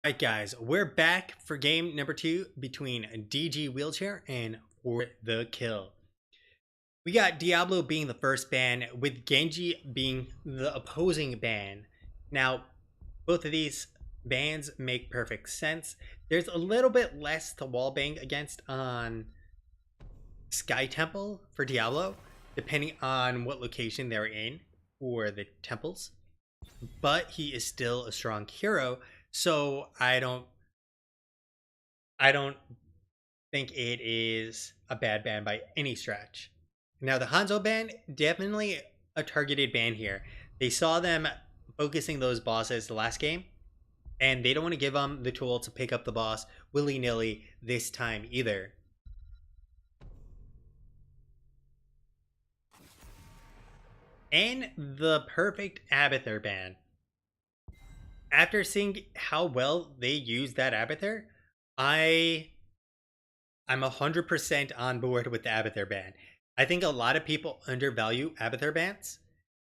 Alright guys, we're back for game number 2 between DG Wheelchair and For the Kill. We got Diablo being the first ban, with Genji being the opposing ban. Now, both of these bans make perfect sense. There's a little bit less to wallbang against on Sky Temple for Diablo, depending on what location they're in for the temples. But he is still a strong hero, so I don't think it is a bad ban by any stretch. Now, the Hanzo ban, definitely a targeted ban here. They saw them focusing those bosses the last game, and they don't want to give them the tool to pick up the boss willy-nilly this time either. And the perfect Abathur ban. After seeing how well they use that Abathur, I'm 100% on board with the Abathur ban. I think a lot of people undervalue Abathur bans,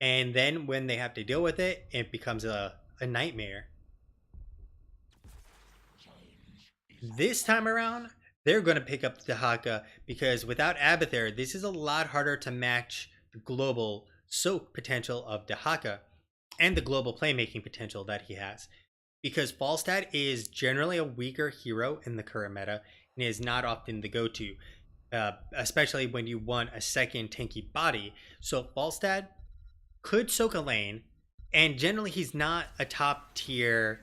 and then when they have to deal with it, it becomes a nightmare. This time around, they're going to pick up the Dahaka because without Abathur, this is a lot harder to match the global soak potential of Dahaka and the global playmaking potential that he has. Because Falstad is generally a weaker hero in the current meta and is not often the go-to, especially when you want a second tanky body. So Falstad could soak a lane, and generally he's not a top tier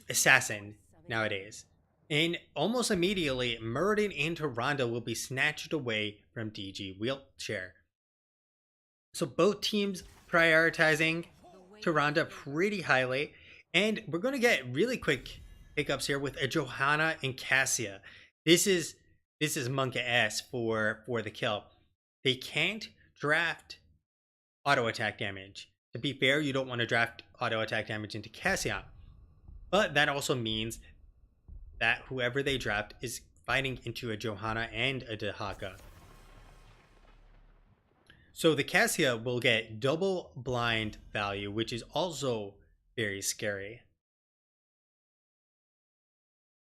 assassin nowadays. And almost immediately, Muradin and Tyrande will be snatched away from DG Wheelchair. So both teams prioritizing Tyrande pretty highly. And we're going to get really quick pickups here with a Johanna and Cassia. This is Monka S for the kill. They can't draft auto attack damage. To be fair, you don't want to draft auto attack damage into Cassia. But that also means that whoever they draft is fighting into a Johanna and a Dahaka. So the Cassia will get double blind value, which is also very scary.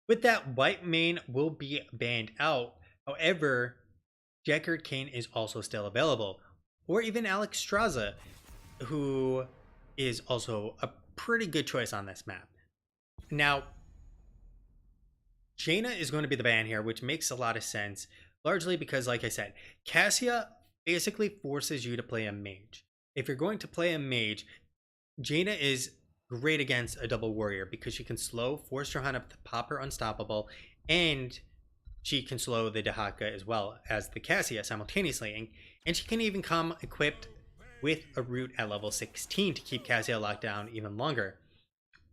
With that, White Mane will be banned out. However, Deckard Cain is also still available. Or even Alex Straza, who is also a pretty good choice on this map. Now, Jaina is going to be the ban here, which makes a lot of sense. Largely because, like I said, Cassia basically forces you to play a mage. If you're going to play a mage, Jaina is great against a double warrior because she can force Johanna to pop her unstoppable, and she can slow the Dahaka as well as the Cassia simultaneously. And she can even come equipped with a root at level 16 to keep Cassia locked down even longer.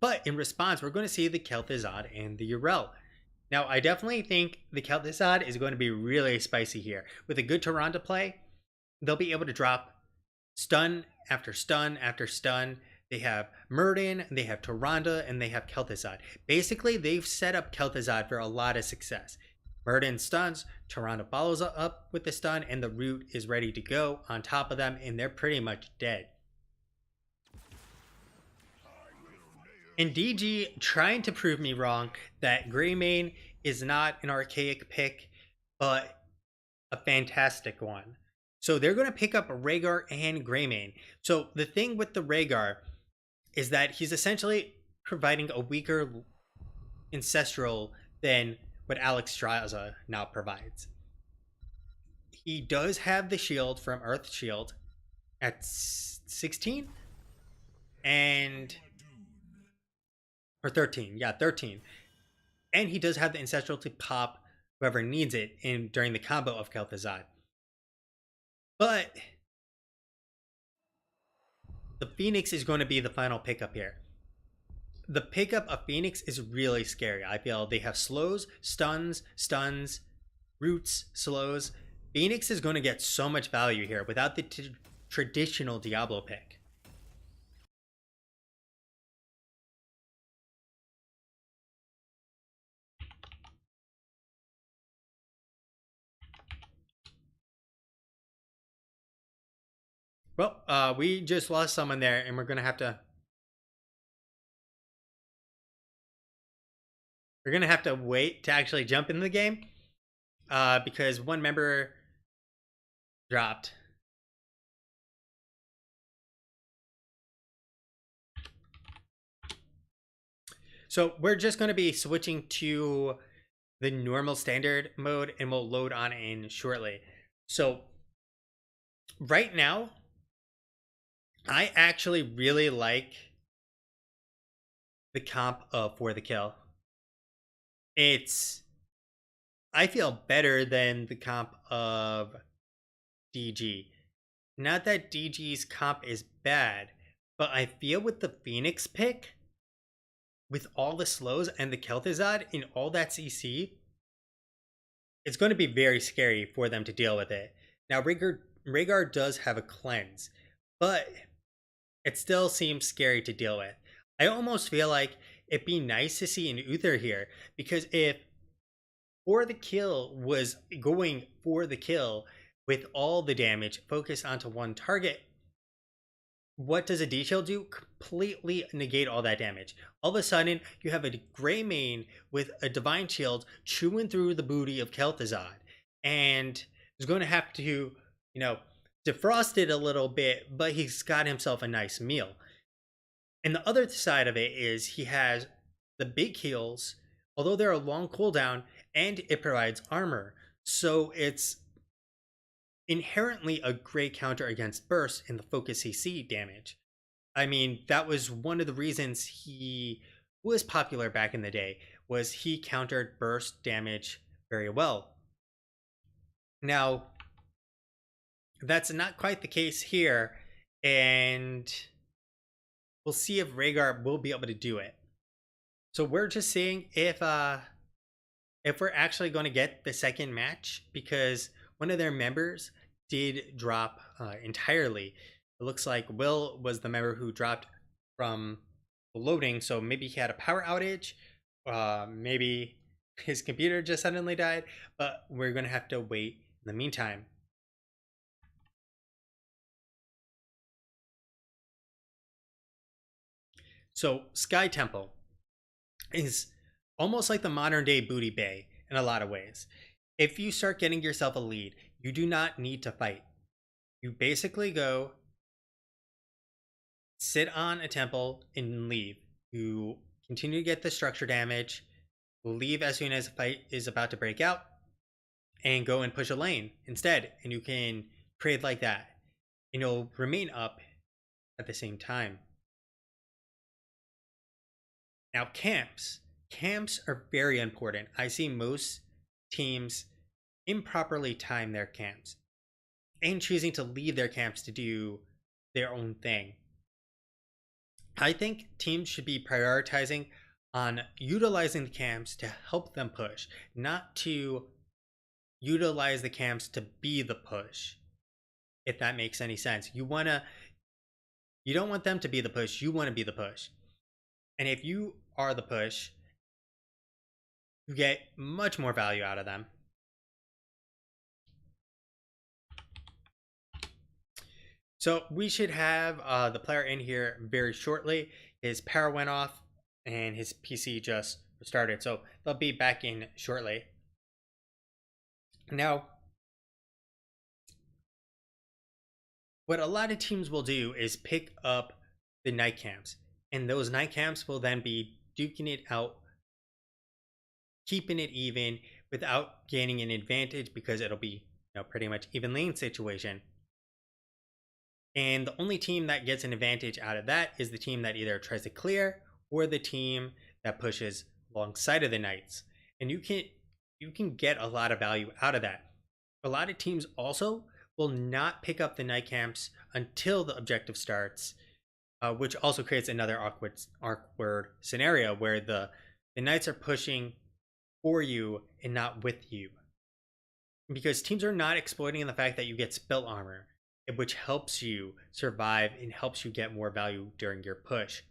But in response, we're going to see the Kel'Thuzad and the Yrel. Now, I definitely think the Kel'Thuzad is going to be really spicy here. With a good Tyrande play, they'll be able to drop stun after stun after stun. They have Muradin, they have Tyrande, and they have Kel'Thuzad. Basically, they've set up Kel'Thuzad for a lot of success. Muradin stuns, Tyrande follows up with the stun, and the root is ready to go on top of them, and they're pretty much dead. And DG trying to prove me wrong that Greymane is not an archaic pick, but a fantastic one. So they're going to pick up Rhaegar and Greymane. So the thing with the Rhaegar is that he's essentially providing a weaker ancestral than what Alex Straza now provides. He does have the shield from Earth Shield at 16 or 13. Yeah, 13. And he does have the ancestral to pop whoever needs it during the combo of Kel'Thuzad. But the Phoenix is going to be the final pickup here. The pickup of Phoenix is really scary. I feel they have slows, stuns, roots, slows. Phoenix is going to get so much value here without the traditional Diablo pick. Well, we just lost someone there, and we're going to have to we're gonna have to wait to actually jump into the game because one member dropped. So we're just going to be switching to the normal standard mode and we'll load on in shortly. So right now, I actually really like the comp For the Kill. It's, I feel better than the comp of DG. Not that DG's comp is bad, but I feel with the Phoenix pick, with all the slows and the Kel'Thuzad in all that CC, it's going to be very scary for them to deal with it. Now, Rhaegar does have a cleanse, but it still seems scary to deal with. I almost feel like it'd be nice to see an Uther here, because if For the Kill was going for the kill with all the damage focused onto one target, what does a D shield do? Completely negate all that damage. All of a sudden, you have a gray main with a divine shield chewing through the booty of Kel'Thuzad, and is going to have to, defrost it a little bit, but he's got himself a nice meal. And the other side of it is he has the big heals, although they're a long cooldown, and it provides armor. So it's inherently a great counter against burst and the focus CC damage. I mean, that was one of the reasons he was popular back in the day, was he countered burst damage very well. Now, that's not quite the case here, and we'll see if Rhaegar will be able to do it. So we're just seeing if we're actually going to get the second match, because one of their members did drop entirely. It looks like Will was the member who dropped from loading, so maybe he had a power outage, maybe his computer just suddenly died, but we're going to have to wait in the meantime. So Sky Temple is almost like the modern day Booty Bay in a lot of ways. If you start getting yourself a lead, you do not need to fight. You basically go sit on a temple and leave. You continue to get the structure damage, leave as soon as a fight is about to break out, and go and push a lane instead. And you can trade like that, and you'll remain up at the same time. Now, camps. Camps are very important. I see most teams improperly time their camps and choosing to leave their camps to do their own thing. I think teams should be prioritizing on utilizing the camps to help them push, not to utilize the camps to be the push. If that makes any sense. You don't want them to be the push, you want to be the push. And if you are the push, you get much more value out of them. So we should have the player in here very shortly. His power went off and his PC just restarted. So they'll be back in shortly. Now, what a lot of teams will do is pick up the night camps. And those night camps will then be duking it out, keeping it even without gaining an advantage, because it'll be pretty much even lane situation. And the only team that gets an advantage out of that is the team that either tries to clear or the team that pushes alongside of the knights. And you can get a lot of value out of that. A lot of teams also will not pick up the night camps until the objective starts, which also creates another awkward scenario where the knights are pushing for you and not with you. Because teams are not exploiting the fact that you get spell armor, which helps you survive and helps you get more value during your push.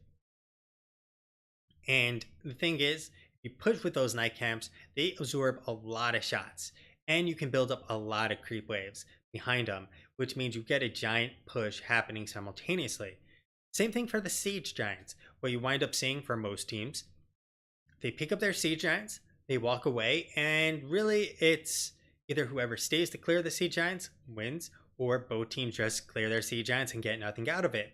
And the thing is, if you push with those night camps, they absorb a lot of shots, and you can build up a lot of creep waves behind them, which means you get a giant push happening simultaneously. Same thing for the Sage Giants. What you wind up seeing for most teams they pick up their siege giants, they walk away, and really it's either whoever stays to clear the siege giants wins, or both teams just clear their siege giants and get nothing out of it.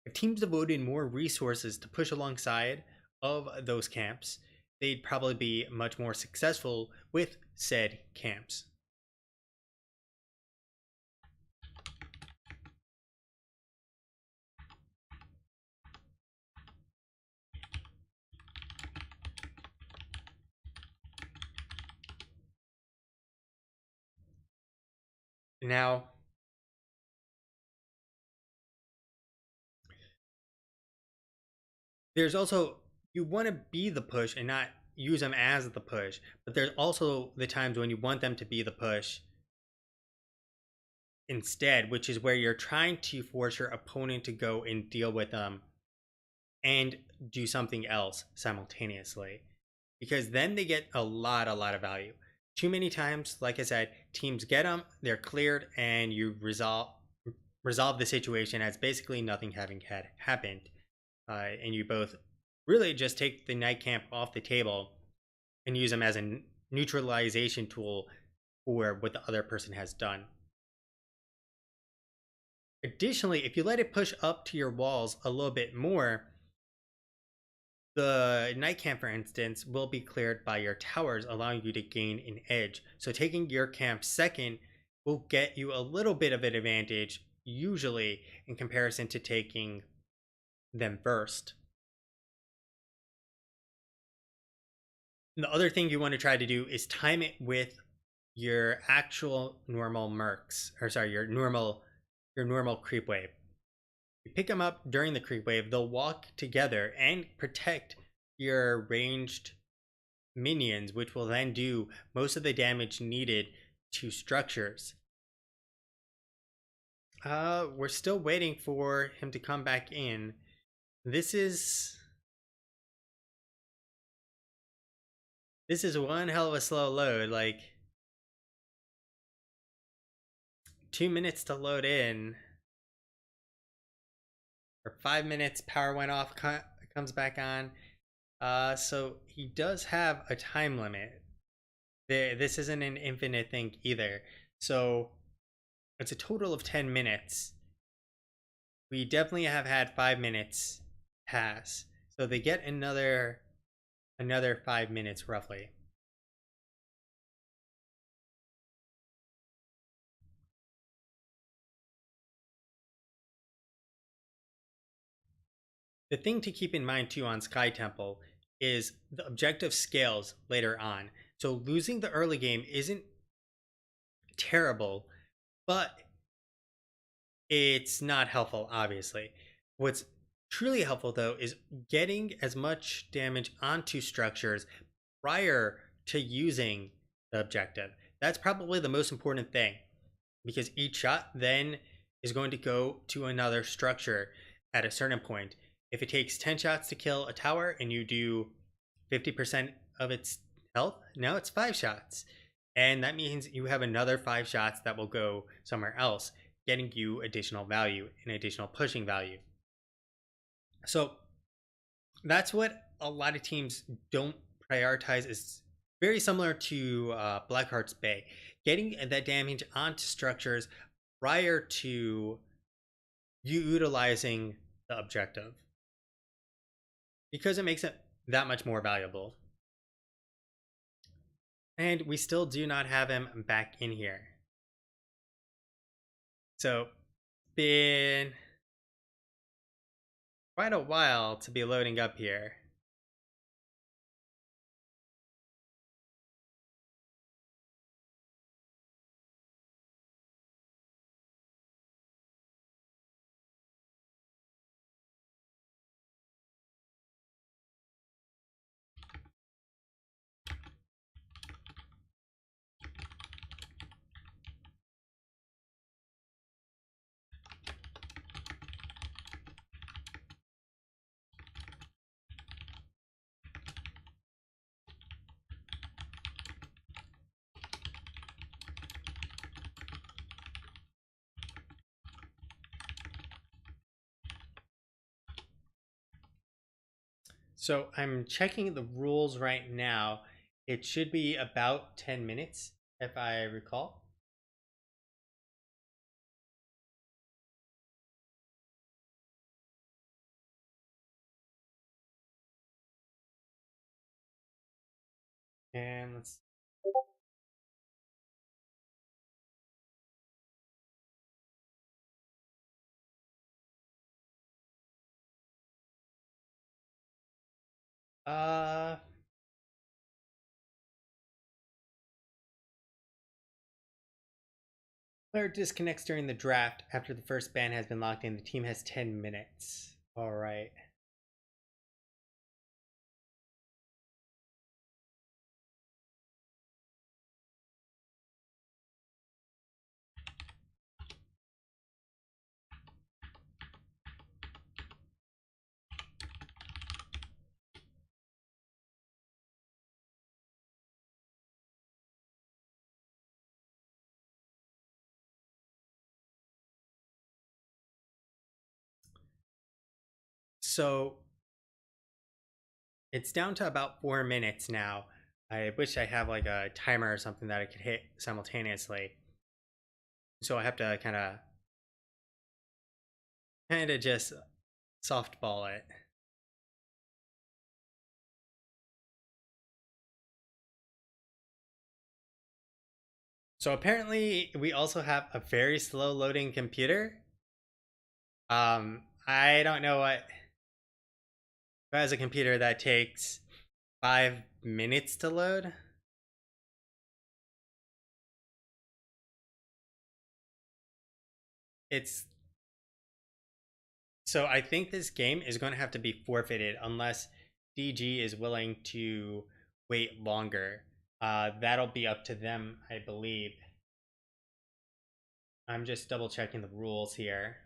If teams devoted more resources to push alongside of those camps, they'd probably be much more successful with said camps. Now, there's also, you want to be the push and not use them as the push, but there's also the times when you want them to be the push instead, which is where you're trying to force your opponent to go and deal with them and do something else simultaneously, because then they get a lot of value. Too many times, like I said, teams get them, they're cleared, and you resolve the situation as basically nothing having had happened, and you both really just take the night camp off the table and use them as a neutralization tool for what the other person has done. Additionally, if you let it push up to your walls a little bit more, the night camp, for instance, will be cleared by your towers, allowing you to gain an edge. So taking your camp second will get you a little bit of an advantage, usually, in comparison to taking them first. And the other thing you want to try to do is time it with your actual normal mercs, or sorry, your normal creep wave. You pick them up during the creep wave, they'll walk together and protect your ranged minions, which will then do most of the damage needed to structures. We're still waiting for him to come back in. This is one hell of a slow load. Like 2 minutes to load in, or 5 minutes. Power went off, comes back on. So he does have a time limit. This isn't an infinite thing either. So it's a total of 10 minutes. We definitely have had 5 minutes pass. So they get another 5 minutes roughly. The thing to keep in mind too on Sky Temple is the objective scales later on. So losing the early game isn't terrible, but it's not helpful, obviously. What's truly helpful though is getting as much damage onto structures prior to using the objective. That's probably the most important thing, because each shot then is going to go to another structure at a certain point. If it takes 10 shots to kill a tower and you do 50% of its health, now it's 5 shots. And that means you have another 5 shots that will go somewhere else, getting you additional value and additional pushing value. So that's what a lot of teams don't prioritize. Is very similar to Blackheart's Bay. Getting that damage onto structures prior to you utilizing the objective, because it makes it that much more valuable. And we still do not have him back in here. So, been quite a while to be loading up here. So I'm checking the rules right now. It should be about 10 minutes, if I recall. And let's. Uh, Player disconnects during the draft after the first ban has been locked in. The team has 10 minutes. All right. So it's down to about 4 minutes now. I wish I have like a timer or something that I could hit simultaneously. So I have to kind of just softball it. So apparently we also have a very slow loading computer. I don't know what. Who has a computer that takes 5 minutes to load? It's So I think this game is going to have to be forfeited unless DG is willing to wait longer. That'll be up to them, I believe. I'm just double checking the rules here.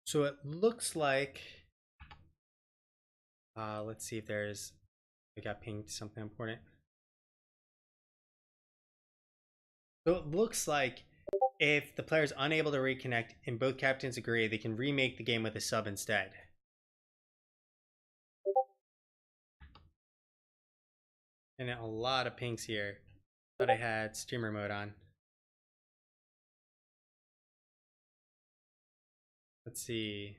So it looks like, let's see if I got pinged something important. So it looks like if the player is unable to reconnect and both captains agree, they can remake the game with a sub instead. And a lot of pings here. Thought I had streamer mode on. Let's see.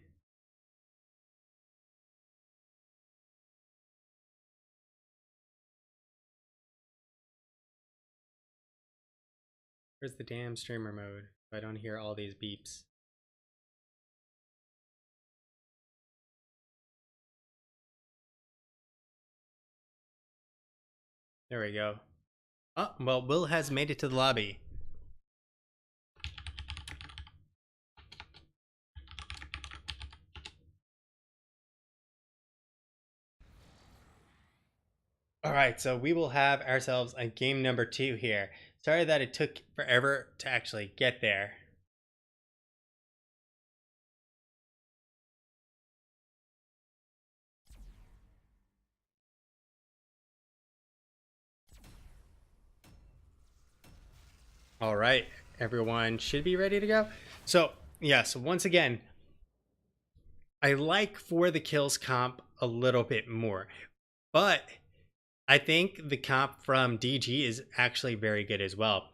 Where's the damn streamer mode? I don't hear all these beeps. There we go. Oh, well, Will has made it to the lobby. All right, so we will have ourselves a game number 2 here. Sorry that it took forever to actually get there. All right, everyone should be ready to go. So, yes, once again, I like For the Kills comp a little bit more, but I think the comp from DG is actually very good as well.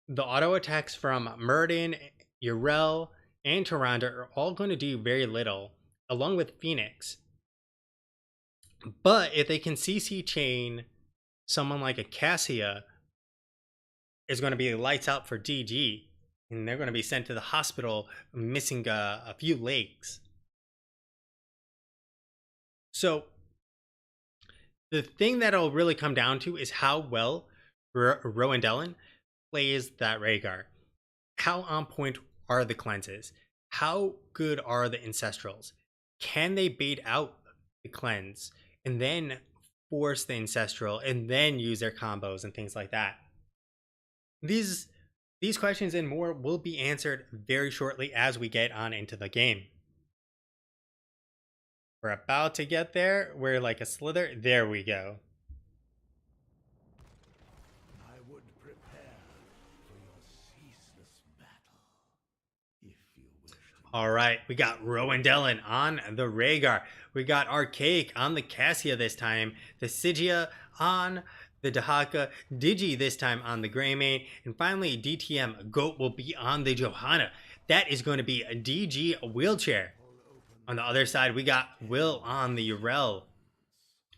The auto attacks from Murden, Urel, and Tyrande are all going to do very little, along with Phoenix. But if they can CC chain someone like a Cassia, is going to be lights out for DG, and they're going to be sent to the hospital missing a few legs. So the thing that'll really come down to is how well Rowan Dellen plays that Rhaegar. how on point are the cleanses? How good are the ancestrals? Can they bait out the cleanse and then force the ancestral and then use their combos and things like that? These these questions and more will be answered very shortly as we get on into the game. We're about to get there. We're like a slither. There we go. I would prepare for your ceaseless battle, if you wish to. All right, we got Rowan on the Rhaegar. We got Archaic on the Cassia this time. The Sigia on the Dahaka. Digi this time on the Greymane. And finally, DTM Goat will be on the Johanna. That is going to be a DG wheelchair. On the other side, we got Will on the Urel.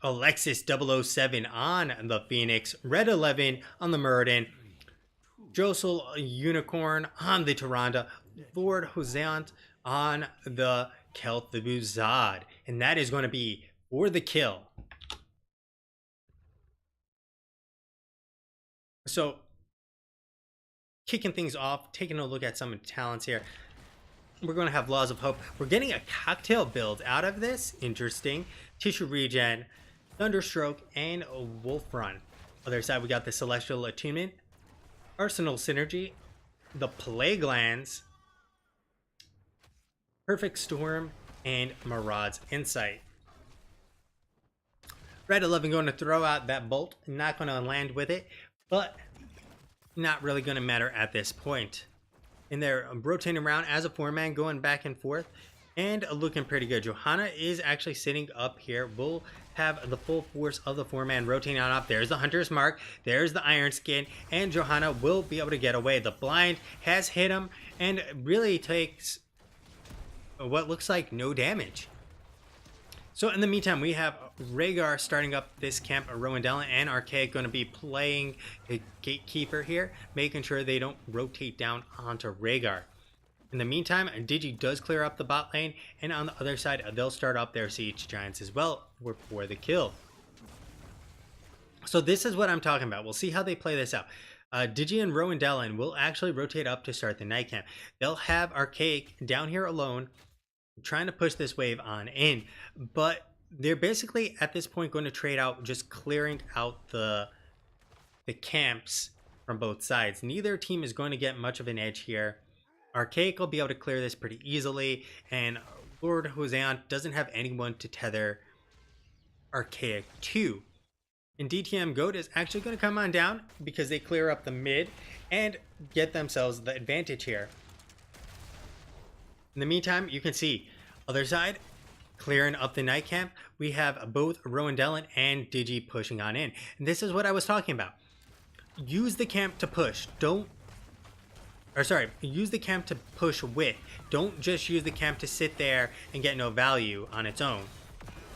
Alexis 007 on the Phoenix. Red 11 on the Muradin. Josel Unicorn on the Tyrande. Lord Hoseant on the Kel'Thuzad. And that is going to be for the kill. So, kicking things off, taking a look at some of the talents here. We're going to have Laws of Hope. We're getting a cocktail build out of this. Interesting. Tissue Regen, Thunderstroke, and Wolf Run. Other side, we got the Celestial Attunement, Arsenal Synergy, the Plague Lands, Perfect Storm, and Maraud's Insight. Red 11 going to throw out that bolt. Not going to land with it, but not really going to matter at this point. And they're rotating around as a 4-man, going back and forth, and looking pretty good. Johanna is actually sitting up here. We'll have the full force of the 4-man rotating on up. There's the Hunter's Mark. There's the Iron Skin, and Johanna will be able to get away. The blind has hit him and really takes what looks like no damage. So in the meantime, we have Rhaegar starting up this camp. Rowan and Archaic going to be playing the gatekeeper here, making sure they don't rotate down onto Rhaegar. In the meantime, Digi does clear up the bot lane, and on the other side, they'll start up their siege giants as well for the kill. So this is what I'm talking about. We'll see how they play this out. Digi and Rowan will actually rotate up to start the night camp. They'll have Archaic down here alone, trying to push this wave on in, but they're basically at this point going to trade out, just clearing out the camps from both sides. Neither team is going to get much of an edge here. Archaic will be able to clear this pretty easily, and Lord Hoseant doesn't have anyone to tether Archaic to. And DTM Goat is actually going to come on down because they clear up the mid and get themselves the advantage here. In the meantime, you can see other side clearing up the night camp. We have both Rowan and Digi pushing on in. And this is what I was talking about. Use the camp to push. Use the camp to push with. Don't just use the camp to sit there and get no value on its own.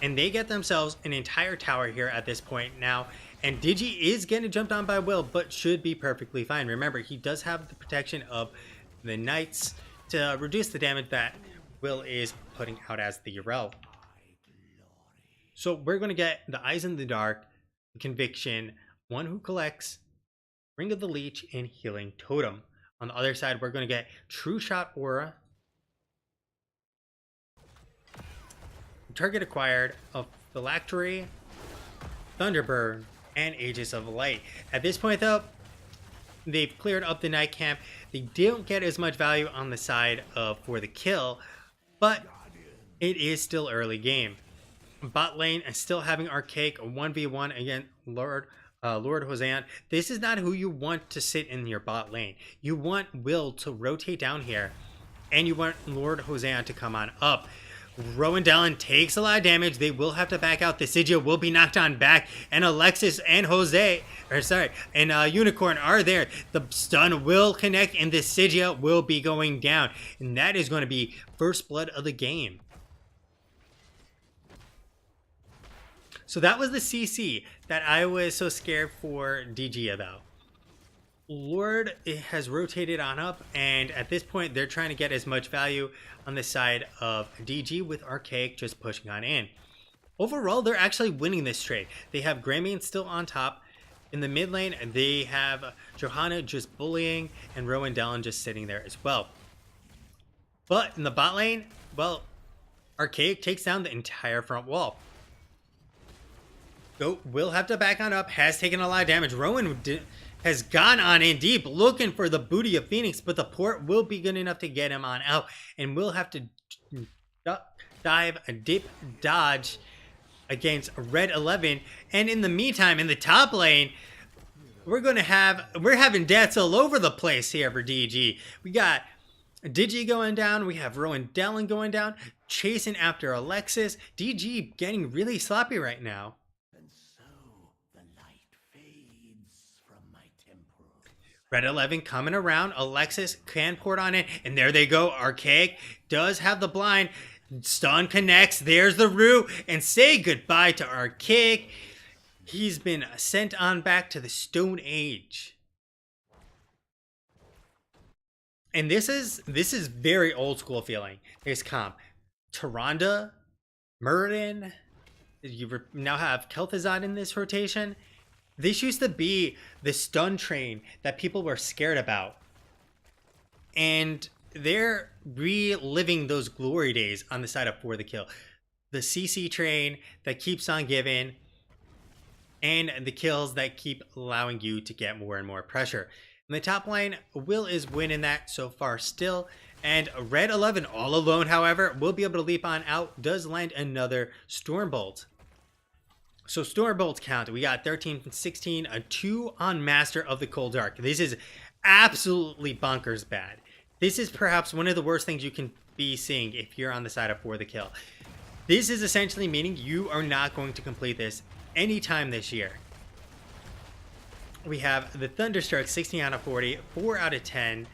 And they get themselves an entire tower here at this point now. And Digi is getting jumped on by Will, but should be perfectly fine. Remember, he does have the protection of the Knights to reduce the damage that Will is putting out as the Urel. So we're going to get the Eyes in the Dark, Conviction, One Who Collects, Ring of the Leech, and Healing Totem. On the other side, we're going to get True Shot Aura, Target Acquired, of Phylactery, Thunderbird, and Aegis of Light. At this point though, they've cleared up the night camp. They don't get as much value on the side of for the kill, but it is still early game. Bot lane is still having Archaic 1v1 against Lord Hoseant. This is not who you want to sit in your bot lane. You want Will to rotate down here, and you want Lord Hoseant to come on up. Rowan takes a lot of damage. They will have to back out. The Sigia will be knocked on back, and Alexis and Unicorn are there. The stun will connect, and the Sigia will be going down, and that is going to be first blood of the game. So that was the CC that I was so scared for DG about. Lord has rotated on up, and at this point they're trying to get as much value on the side of DG, with Archaic just pushing on in. Overall, they're actually winning this trade. They have Greymane still on top. In the mid lane, they have Johanna just bullying and Rowan Dallin just sitting there as well. But in the bot lane, well, Archaic takes down the entire front wall. Goat will have to back on up, has taken a lot of damage. Rowan has gone on in deep looking for the booty of Phoenix, but the port will be good enough to get him on out, and we'll have to dive, dip, dodge against Red 11. And in the meantime, in the top lane, we're having deaths all over the place here for DG. We got Digi going down, we have Rowan Dallin going down, chasing after Alexis. DG getting really sloppy right now. And so the light fades from my temple. Red 11 coming around. Alexis can port on it. And there they go. Archaic does have the blind. Stun connects. There's the Rue. And say goodbye to Archaic. He's been sent on back to the Stone Age. And this is very old school feeling. There's comp. Tyrande, Muradin. You now have Kel'Thuzad in this rotation. This used to be the stun train that people were scared about. And they're reliving those glory days on the side of For the Kill. The CC train that keeps on giving, and the kills that keep allowing you to get more and more pressure. In the top lane, Will is winning that so far still. And Red 11 all alone, however, will be able to leap on out. Does land another Stormbolt. So Stormbolts count. We got 13 from 16, a 2 on Master of the Cold Dark. This is absolutely bonkers bad. This is perhaps one of the worst things you can be seeing if you're on the side of For the Kill. This is essentially meaning you are not going to complete this anytime this year. We have the Thunderstroke 16 out of 40, 4 out of 10.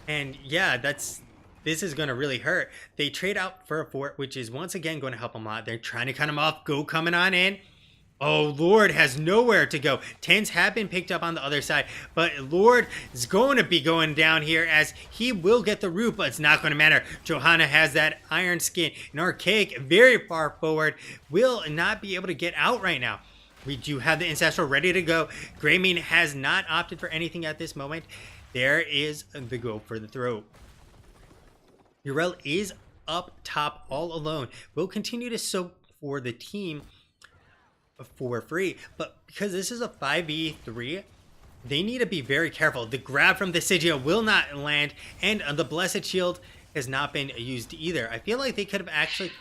And yeah, this is going to really hurt. They trade out for a fort, which is once again going to help them out. They're trying to cut him off. Go coming on in. Oh, Lord has nowhere to go. Tens have been picked up on the other side, but Lord is going to be going down here as he will get the root, but it's not going to matter. Johanna has that iron skin, and Archaic very far forward will not be able to get out right now. We do have the Ancestral ready to go. Greymane has not opted for anything at this moment. There is the go for the throat. Yrel is up top all alone. Will continue to soak for the team for free, but because this is a 5v3, they need to be very careful. The grab from the Sigil will not land, and the Blessed Shield has not been used either. I feel like they could have actually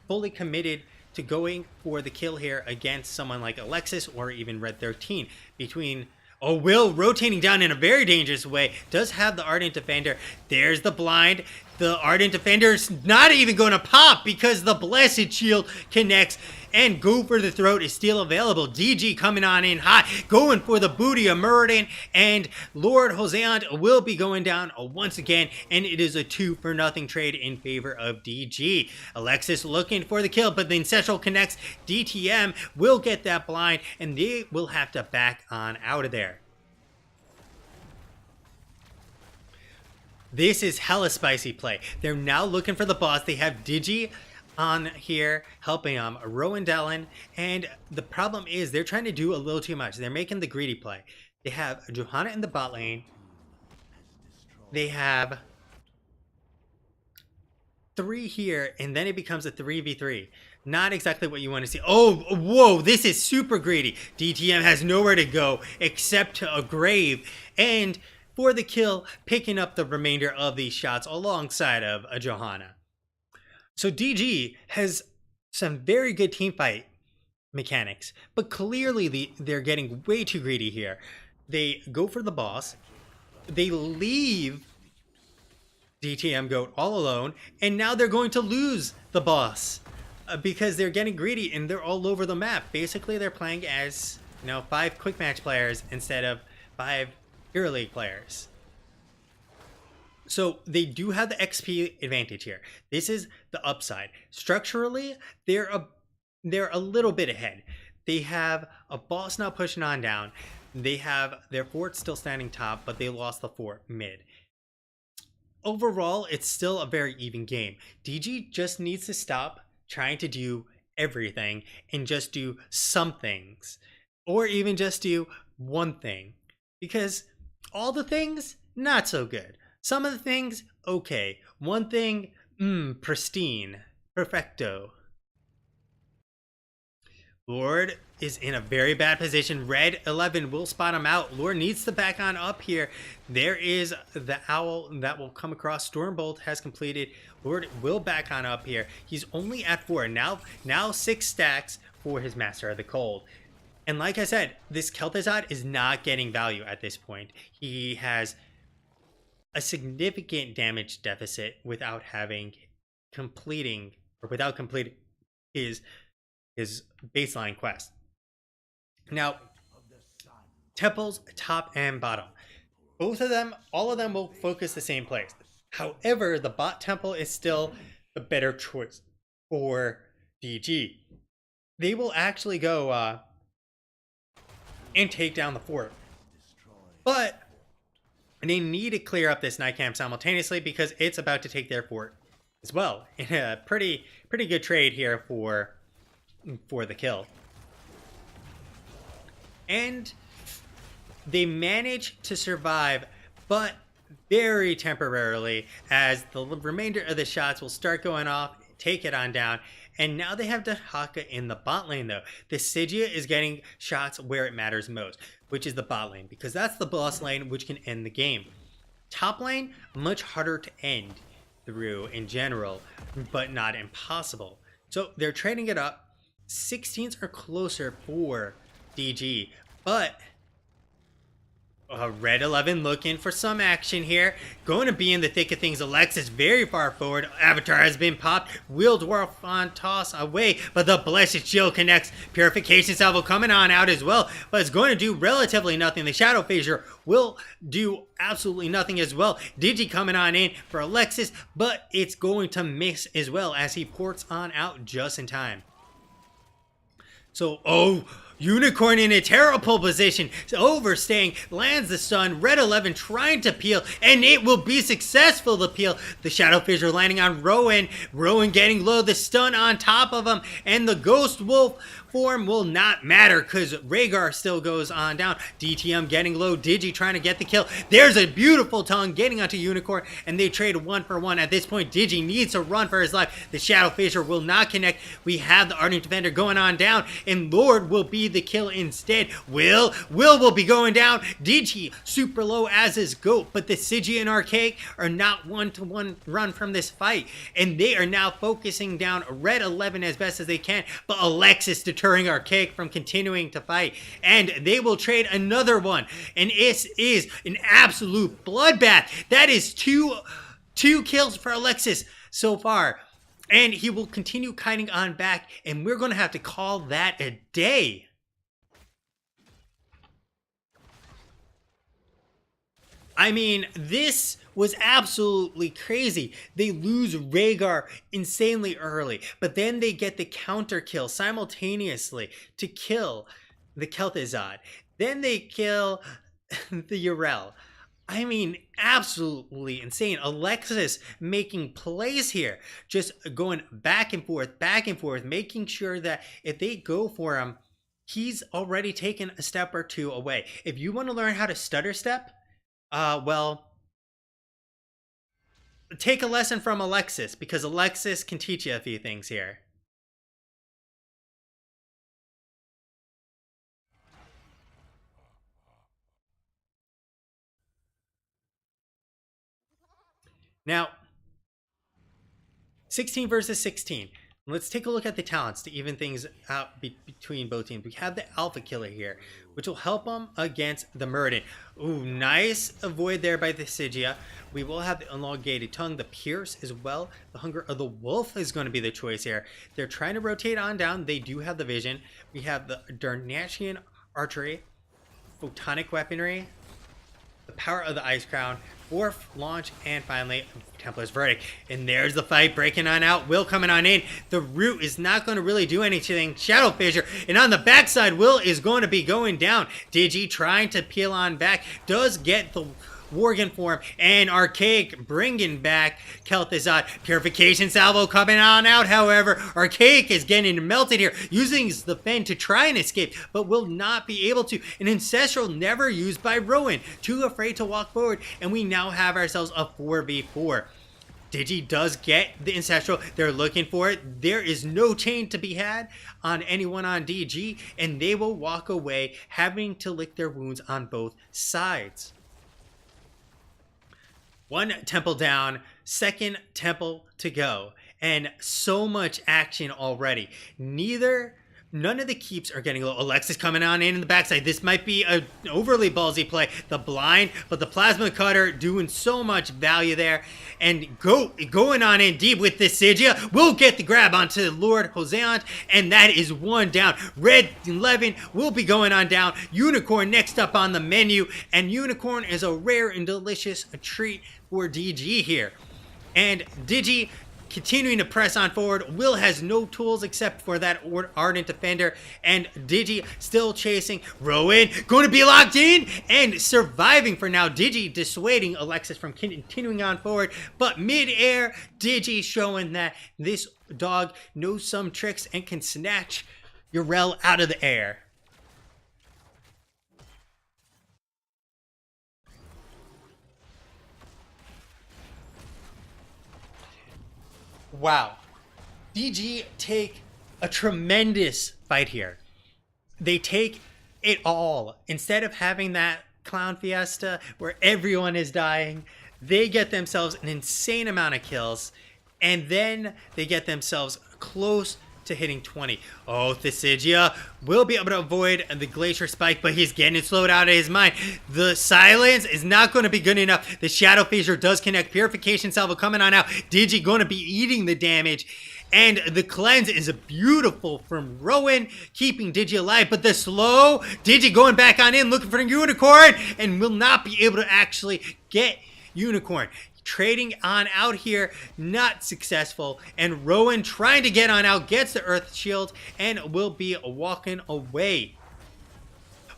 fully committed to going for the kill here against someone like Alexis or even Red 13. Between Will rotating down in a very dangerous way, does have the Ardent Defender. There's the blind. The Ardent Defender's not even going to pop because the Blessed Shield connects, and Go for the Throat is still available. DG coming on in hot, going for the booty of Muradin, and Lord Hoseant will be going down once again, and it is a 2-for-0 trade in favor of DG. Alexis looking for the kill, but the Ancestral connects. DTM will get that blind, and they will have to back on out of there. This is hella spicy play. They're now looking for the boss. They have Digi on here helping them, Rowan Dallin, and the problem is they're trying to do a little too much. They're making the greedy play. They have Johanna in the bot lane. They have 3 here, and then it becomes a 3v3. Not exactly what you want to see. Oh, whoa, this is super greedy. DTM has nowhere to go except to a grave, and For the Kill picking up the remainder of these shots alongside of a Johanna. So DG has some very good teamfight mechanics, but clearly they're getting way too greedy here. They go for the boss, they leave DTM Goat all alone, and now they're going to lose the boss because they're getting greedy and they're all over the map. Basically, they're playing as 5 quick match players instead of 5 Hero League players. So they do have the XP advantage here. This is the upside. Structurally, they're a little bit ahead. They have a boss now pushing on down. They have their fort still standing top, but they lost the fort mid. Overall, it's still a very even game. DG just needs to stop trying to do everything and just do some things. Or even just do one thing. Because all the things, not so good. Some of the things, okay. One thing, pristine. Perfecto. Lord is in a very bad position. Red 11 will spot him out. Lord needs to back on up here. There is the owl that will come across. Stormbolt has completed. Lord will back on up here. He's only at 4. Now 6 stacks for his Master of the Cold. And like I said, this Kel'Thuzad is not getting value at this point. He has a significant damage deficit without completing his baseline quest. Now, temples top and bottom, all of them will focus the same place. However, the bot temple is still the better choice for DG. They will actually go and take down the fort, but they need to clear up this night camp simultaneously because it's about to take their fort as well. In a pretty good trade here for the kill. And they manage to survive, but very temporarily, as the remainder of the shots will start going off, take it on down. And now they have Dahaka in the bot lane though. The Sigia is getting shots where it matters most, which is the bot lane, because that's the boss lane which can end the game. Top lane, much harder to end through in general, but not impossible. So they're trading it up. 16s are closer for DG, but Red 11 looking for some action here. Going to be in the thick of things. Alexis very far forward. Avatar has been popped. Wheel Dwarf on toss away, but the Blessed Shield connects. Purification Salvo coming on out as well, but it's going to do relatively nothing. The Shadow Fissure will do absolutely nothing as well. Digi coming on in for Alexis, but it's going to miss as well as he ports on out just in time. So, Unicorn in a terrible position, overstaying, lands the stun. Red 11 trying to peel, and it will be successful to peel. The Shadow Fissure landing on Rowan. Rowan getting low, the stun on top of him, and the Ghost Wolf form will not matter because Rhaegar still goes on down. DTM getting low, Digi trying to get the kill. There's a beautiful tongue getting onto Unicorn, and they trade 1 for 1. At this point, Digi needs to run for his life. The Shadow Fissure will not connect. We have the Ardent Defender going on down, and Lord will be the kill instead. Will be going down. Digi super low as his goat, but the Sigia and Archaic are not one-to-one run from this fight, and they are now focusing down Red 11 as best as they can, but Alexis deterring Archaic from continuing to fight, and they will trade another one, and this is an absolute bloodbath. That is two kills for Alexis so far, and he will continue kiting on back, and we're going to have to call that a day. I mean, this was absolutely crazy. They lose Rhaegar insanely early, but then they get the counter kill simultaneously to kill the Kel'Thuzad. Then they kill the Yrel. I mean, absolutely insane. Alexis making plays here, just going back and forth, making sure that if they go for him, he's already taken a step or two away. If you want to learn how to stutter step, well, take a lesson from Alexis, because Alexis can teach you a few things here. Now, 16 versus 16. Let's take a look at the talents to even things out between both teams. We have the Alpha Killer here, which will help them against the Muradin. Ooh, nice avoid there by the Sigia. We will have the Elongated Tongue, the Pierce as well. The Hunger of the Wolf is going to be the choice here. They're trying to rotate on down. They do have the Vision. We have the Darnashian Archery, Photonic Weaponry, the Power of the Ice Crown, Fourth Launch, and finally Templar's Verdict. And there's the fight breaking on out. Will coming on in. The Root is not going to really do anything. Shadow Fissure, and on the backside, Will is going to be going down. Digi trying to peel on back, does get the Worgen form, and Archaic bringing back Kel'Thuzad. Purification salvo coming on out, however. Archaic is getting melted here, using the Fen to try and escape, but will not be able to. An Ancestral never used by Rowan, too afraid to walk forward, and we now have ourselves a 4v4. Digi does get the Ancestral. They're looking for it. There is no chain to be had on anyone on DG, and they will walk away having to lick their wounds on both sides. One temple down, second temple to go, and so much action already. None of the keeps are getting low. Alexis coming on in the backside. This might be an overly ballsy play. The blind, but the plasma cutter doing so much value there. And going on in deep with this Sigia. We'll get the grab onto Lord Hoseant, and that is one down. Red 11 will be going on down. Unicorn next up on the menu, and Unicorn is a rare and delicious treat for DG here. And Digi continuing to press on forward. Will has no tools except for that Ardent Defender, and Digi still chasing. Rowan going to be locked in and surviving for now. Digi dissuading Alexis from continuing on forward, but mid-air, Digi showing that this dog knows some tricks and can snatch Yrel out of the air. Wow. DG take a tremendous fight here. They take it all. Instead of having that clown fiesta where everyone is dying, they get themselves an insane amount of kills, and then they get themselves close to hitting 20. Oh, Thesigia will be able to avoid the Glacier Spike, but he's getting slowed out of his mind. The silence is not going to be good enough. The Shadow Fissure does connect. Purification Salvo coming on out. Digi going to be eating the damage. And the cleanse is beautiful from Rowan, keeping Digi alive. But the slow, Digi going back on in, looking for a Unicorn, and will not be able to actually get Unicorn. Trading on out here, not successful, and Rowan trying to get on out, gets the Earth Shield, and will be walking away.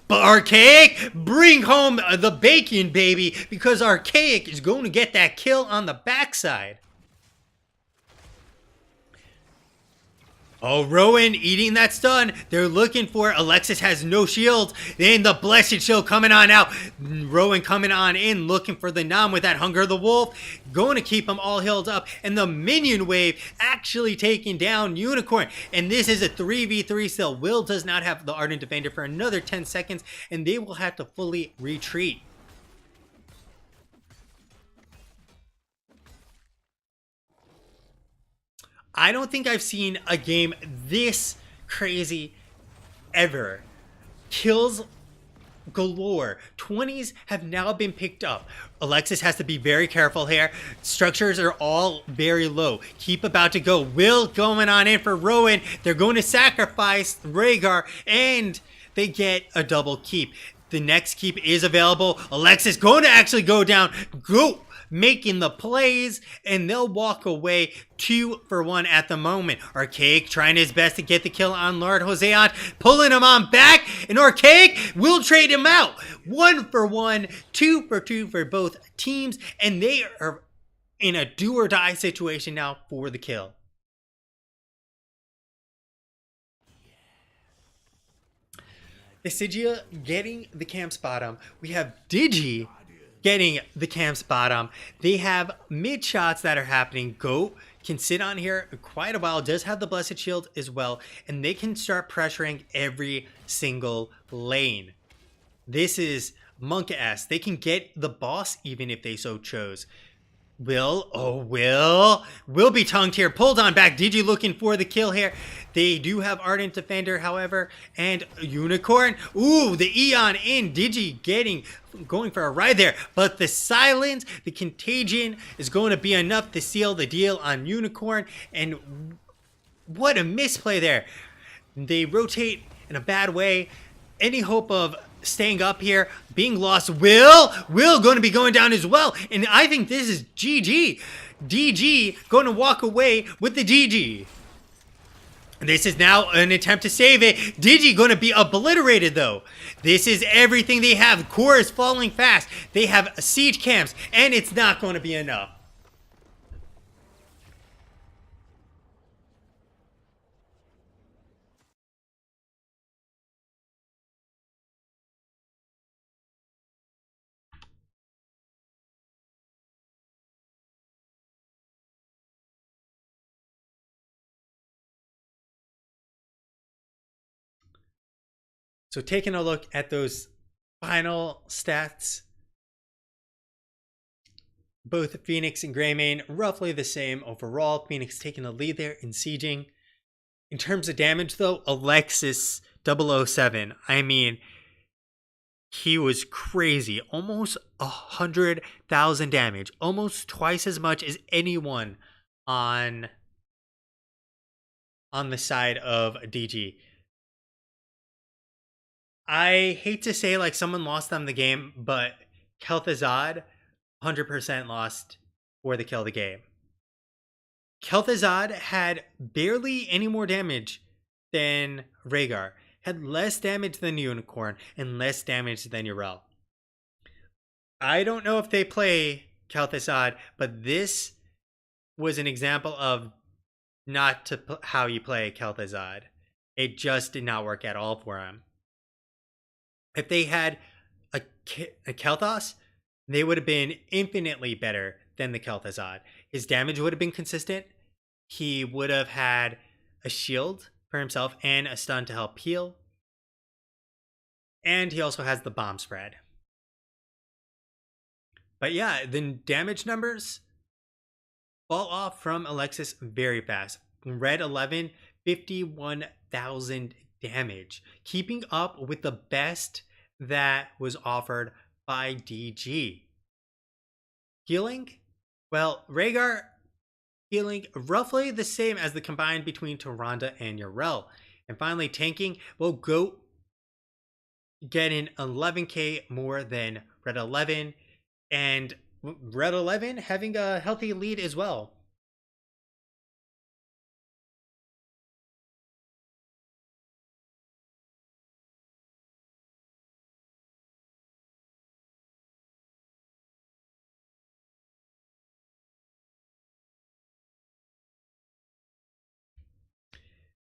But Archaic, bring home the bacon, baby, because Archaic is going to get that kill on the backside. Oh, Rowan eating that stun. They're looking for it. Alexis has no shield. Then the Blessed Shield coming on out. Rowan coming on in, looking for the Nom with that Hunger of the Wolf. Going to keep them all healed up. And the minion wave actually taking down Unicorn. And this is a 3v3 still. Will does not have the Ardent Defender for another 10 seconds. And they will have to fully retreat. I don't think I've seen a game this crazy ever. Kills galore. 20s have now been picked up. Alexis has to be very careful here. Structures are all very low. Keep about to go. Will going on in for Rowan. They're going to sacrifice Rhaegar, and they get a double keep. The next keep is available. Alexis going to actually go down. Go! Making the plays, and they'll walk away 2-for-1 at the moment. Archaic trying his best to get the kill on Lord Hoseant, pulling him on back, and Archaic will trade him out. 1-for-1, 2-for-2 for both teams, and they are in a do or die situation now for the kill. Isigia getting the camp's bottom. We have Digi getting the camp's bottom. They have mid shots that are happening. Goat can sit on here quite a while, does have the Blessed Shield as well, and they can start pressuring every single lane. This is Monk-ass. They can get the boss even if they so chose. Will be tongued here, pulled on back. Digi looking for the kill here. They do have Ardent Defender, however, and Unicorn. Ooh, the Eon in. Digi going for a ride there, but the silence, the contagion is going to be enough to seal the deal on Unicorn, and what a misplay there. They rotate in a bad way. Any hope of staying up here being lost. Will going to be going down as well, and I think this is GG. DG going to walk away with the GG. This is now an attempt to save it. Digi going to be obliterated though. This is everything they have. Core is falling fast. They have siege camps, and it's not going to be enough. So taking a look at those final stats, both Phoenix and Greymane roughly the same overall. Phoenix taking the lead there in sieging. In terms of damage though, Alexis 007, I mean, he was crazy. Almost 100,000 damage. Almost twice as much as anyone on the side of DG. I hate to say like someone lost them the game, but Kel'Thuzad 100% lost for the kill of the game. Kel'Thuzad had barely any more damage than Rhaegar, had less damage than Unicorn, and less damage than Yrel. I don't know if they play Kel'Thuzad, but this was an example of not to how you play Kel'Thuzad. It just did not work at all for him. If they had a Kel'Thas, they would have been infinitely better than the Kel'Thuzad. His damage would have been consistent. He would have had a shield for himself and a stun to help heal. And he also has the bomb spread. But yeah, the damage numbers fall off from Alexis very fast. Red 11, 51,000 damage, keeping up with the best that was offered by DG. Healing? Well, Rhaegar healing roughly the same as the combined between Tyrande and Yrel. And finally, tanking will go getting 11k more than Red 11, and Red 11 having a healthy lead as well.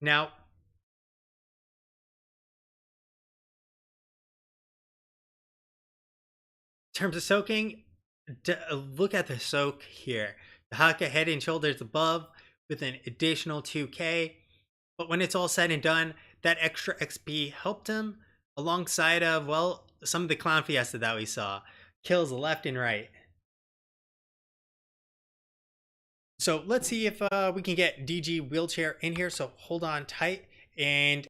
Now, in terms of soaking, look at the soak here. The Haka head and shoulders above with an additional 2k. But when it's all said and done, that extra XP helped him alongside of, well, some of the Clown Fiesta that we saw. Kills left and right. So let's see if we can get DG Wheelchair in here. So hold on tight. And